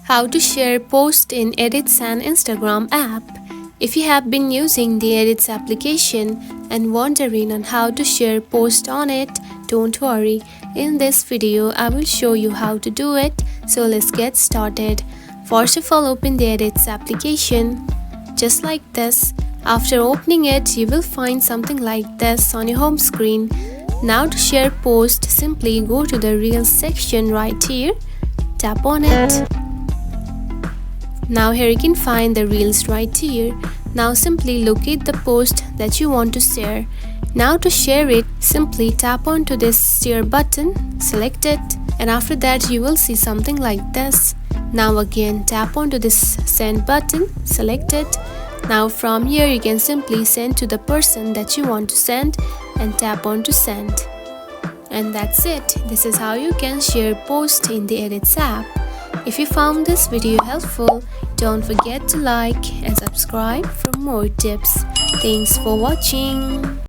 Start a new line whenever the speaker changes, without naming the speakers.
How to share post in Edits and Instagram app. If you have been using the Edits application and wondering on how to share post on it, don't worry. In this video, I will show you how to do it. So let's get started. First of all, open the Edits application. Just like this. After opening it, you will find something like this on your home screen. Now to share post, simply go to the Reels section right here. Tap on it. Now here you can find the Reels right here. Now simply locate the post that you want to share. Now to share it, simply tap onto this share button, select it, and after that you will see something like this. Now again tap onto this send button, select it. Now from here you can simply send to the person that you want to send and tap on to send. And that's it. This is how you can share post in the Edits app. If you found this video helpful, don't forget to like and subscribe for more tips. Thanks for watching.